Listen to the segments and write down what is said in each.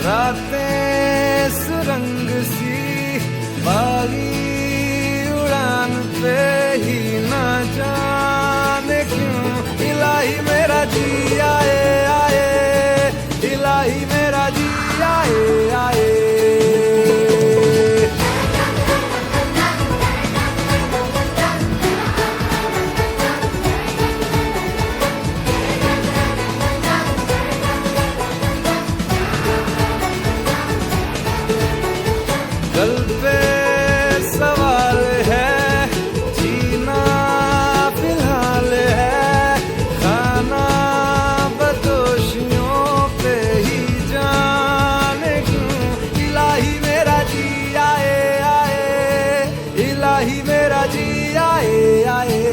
रातें सुरंग सी बागी उड़ान पे ही ना जाने क्यों इलाही मेरा जी आए आए, इलाही मेरा जी आए आए। कल पे सवाल है, जीना फिलहाल है, खाना बदोशियों पे ही जाने क्यों इलाही मेरा जी आए आए, इलाही मेरा जी आए आए।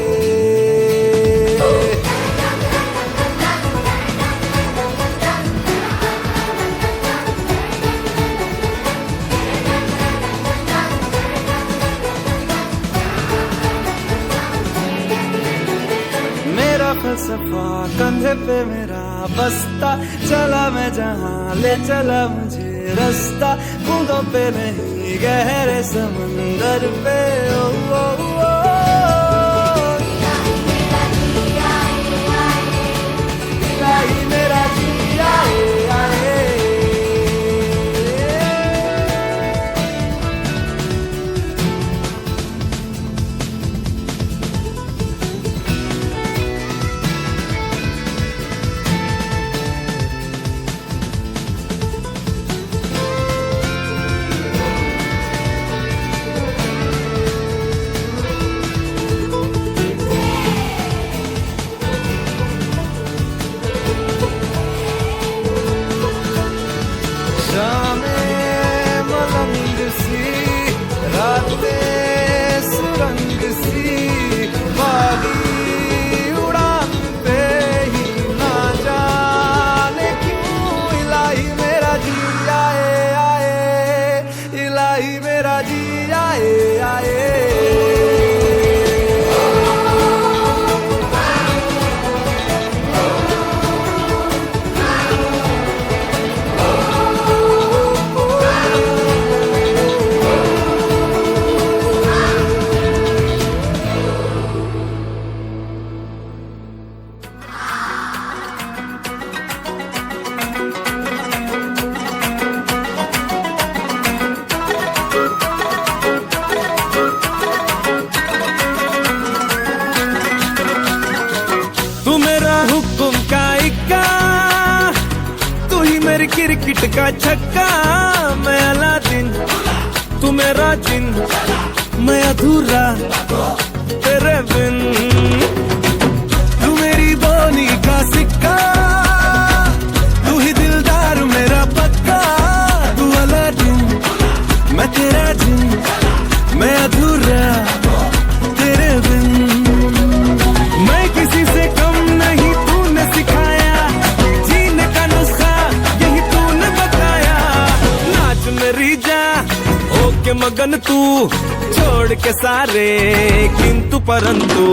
मेरा फलसफा कंधे पे मेरा बस्ता, चला मैं जहाँ ले चला मुझे रास्ता, बूंदों पे नहीं गहरे समंदर पे ओ, ओ, ओ, इलाही मेरा जी आए आए। शामें मलंग सी रातें सुरंग सी बागी उड़ान पे ही ना जाने क्यों इलाही मेरा जी आए आए, इलाही मेरा जी आए आए। तू मेरा हुक्म का इक्का, तू ही मेरी क्रिकेट का छक्का, मैं अलादीन तू मेरा जिन, मैं अधूरा तेरे बिन, तू मेरी बोली का सिक्का, तू ही दिलदार मेरा पक्का, तू अलादीन मैं तेरा जिन, मैं अधूरा तेरे बिन। मैं किसी से कम नहीं, तूने सिखाया जीने का नुस्खा यही तूने बताया, नाच मेरी जा होके मगन तू, छोड़ के सारे किंतु परंतु,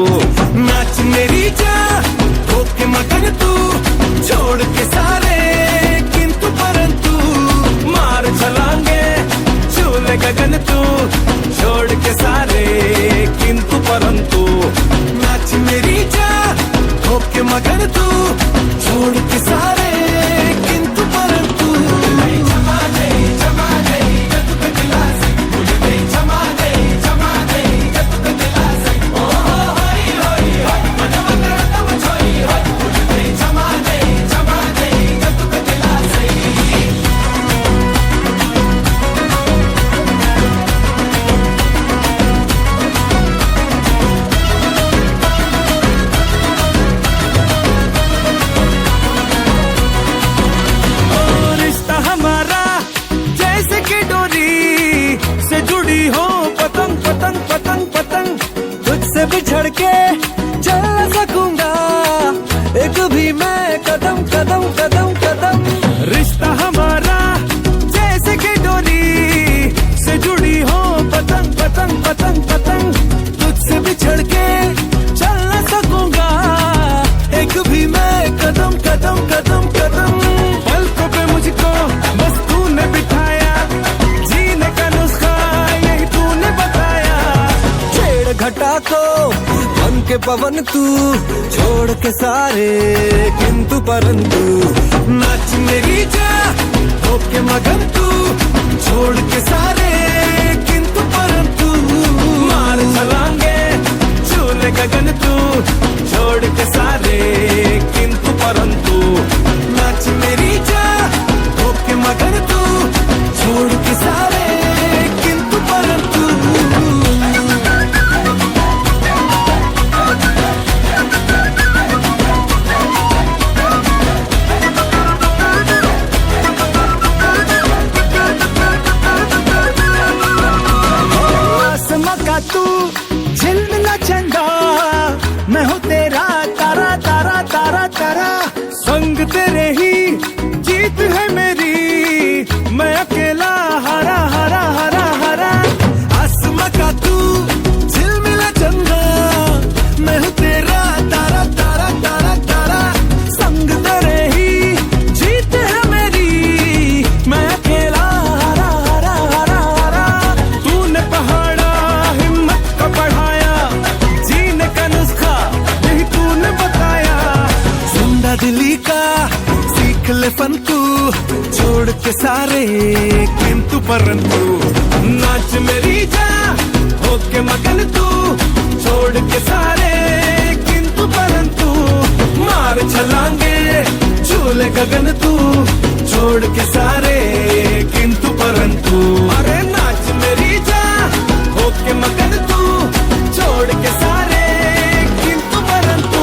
नाच मेरी जा होके मगन तू, छोड़ के सारे किंतु परंतु, मार छलांगे झूले गगन तू, छोड़ के सारे किंतु परंतु, नाच मेरी जा होके मगन तू, छोड़ के सारे किंतु परंतु। घटा को बन के पवन तू छोड़ के सारे किंतु परंतु नाच मेरी जा होके मगन तू छोड़ के सारे किंतु परंतु मार छलांगे झूले गगन तू छोड़ के सारे किंतु परंतु नाच मेरी जा होके मगन तू छोड़ के सारे किंतु परंतु तू झिलमिला चंदा मैं हूँ तेरा तारा तारा तारा तारा संग तेरे ही जीत है मेरी मैं अकेला हरा हरा हरा हरा आसमां का तू झिलमिला चंदा मैं हूँ तेरा तारा तारा तारा तारा संग तेरे ही जीत है मेरी मैं अकेला हरा हरा हरा हरा तूने पहाड़ा हिम्मत का बढ़ाया जीने का नुस्खा यही तूने बताया जिंदा दिली का सीख ले फन तू छोड़ के सारे किंतु परंतु नाच मेरी जा होके मगन तू छोड़ के सारे किंतु परंतु मार छलांगे झूले गगन तू छोड़ के सारे किंतु परंतु अरे नाच मेरी जा होके मगन तू छोड़ के सारे किंतु परंतु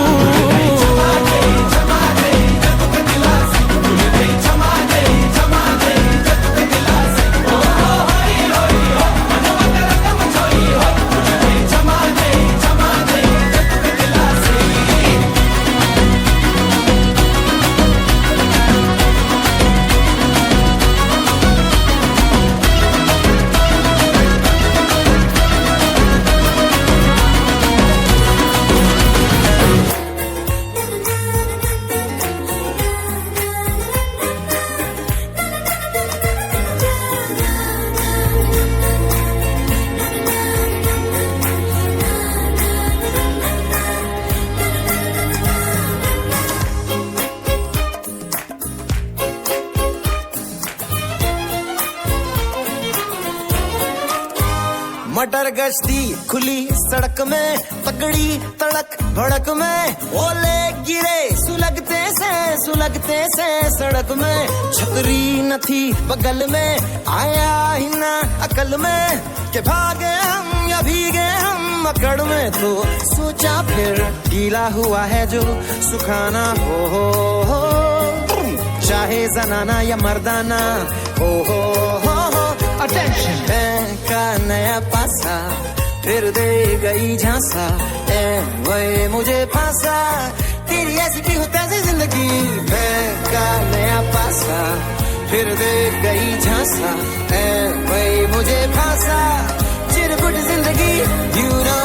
मटर गश्ती खुली सड़क में पकड़ी तड़क भड़क में ओले गिरे सुलगते से सड़क में छतरी न थी बगल में आया ही ना अकल में के भागे हम या भीगे हम मकड़ में तो सोचा फिर गीला हुआ है जो सुखाना हो चाहे जनाना या मर्दाना हो अटेंशन का नया पासा फिर दे गई झांसा ए वही मुझे फांसा तेरी ऐसी की होता है जिंदगी का नया पासा फिर दे गई झांसा ए वही मुझे फांसा चिरकुट जिंदगी यू नो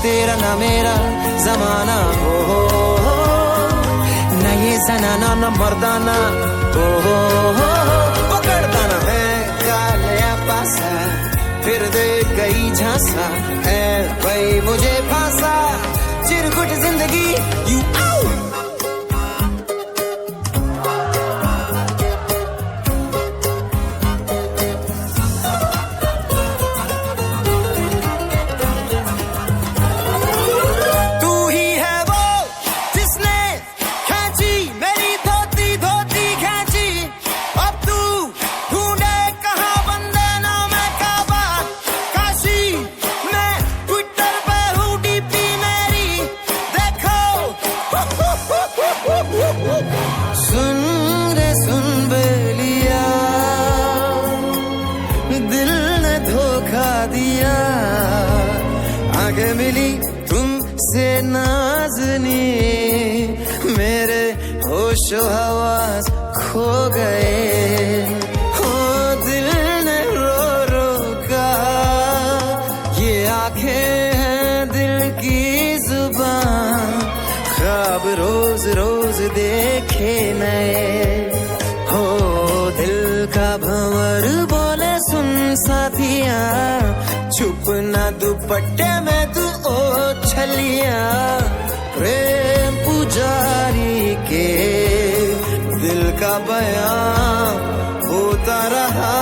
तेरा ना मेरा जमाना हो न ये जनाना न मर्दाना हो पकड़ता ना है का नया पासा फिर दे गई झांसा है भाई मुझे फांसा चिरकुट जिंदगी यू आगे मिली तुमसे नाज़नी, मेरे होश हवास खो गए। हो दिल ने रो रो कहा, ये आंखें हैं दिल की जुबान, ख्वाब रोज रोज देखे नए। हो दिल का भंवर बोले सुन साथिया, छुप ना दुपट्टे में तू ओ छलिया। प्रेम पुजारी के दिल का बयां होता रहा,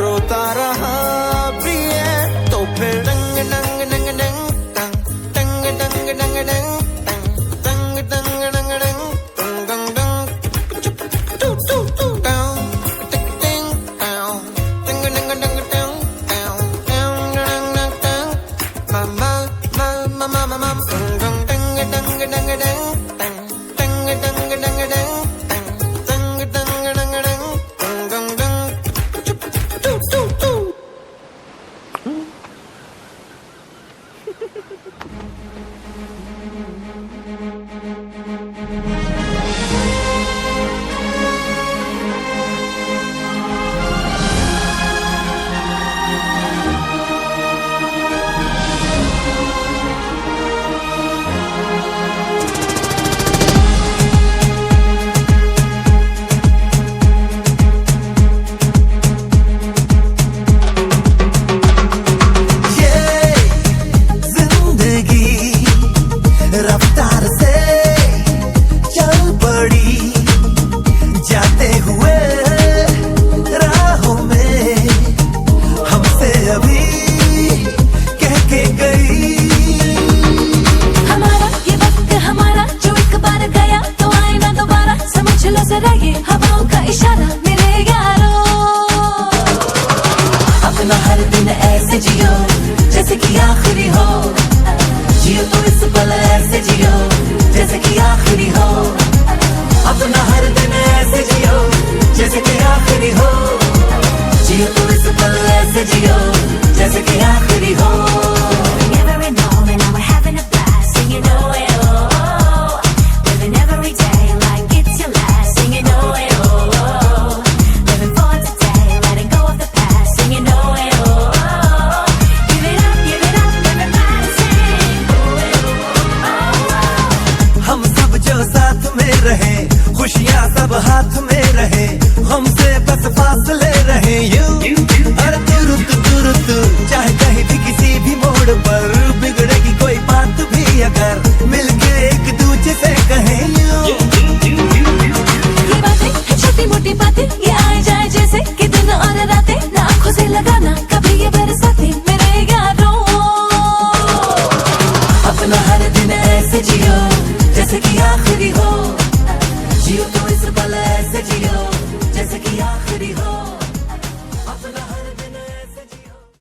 रोता रहा प्रिय। तो फिर डंग डंग डंग डंग डंग डंग डंग डंग रफ्तार से चल पड़ी, जाते हुए राहों में हमसे अभी कह के गई। हमारा ये वक्त हमारा जो एक बार गया तो आए ना दोबारा, समझ लो जरा ये हवाओं का इशारा मेरे यारों। अपना हर दिन ऐसे जियो जैसे कि आखिरी हो, जियो तो इस पल ऐसे जियो जैसे कि आखिरी हो। अपना हर दिन ऐसे जियो जैसे कि आखिरी हो, जियो तो इस पल ऐसे जियो जैसे कि आखिरी हो। Never in moment, now we're having a blast, singing oh eh oh oh. Living every day like it's your last, singing oh eh oh oh. Living for today, letting go of the past, singing oh eh oh oh. Give it up, everybody sing oh eh oh oh. हम सब जो साथ में रहे, खुशियाँ सब हाथ में रहे, हमसे बस फासले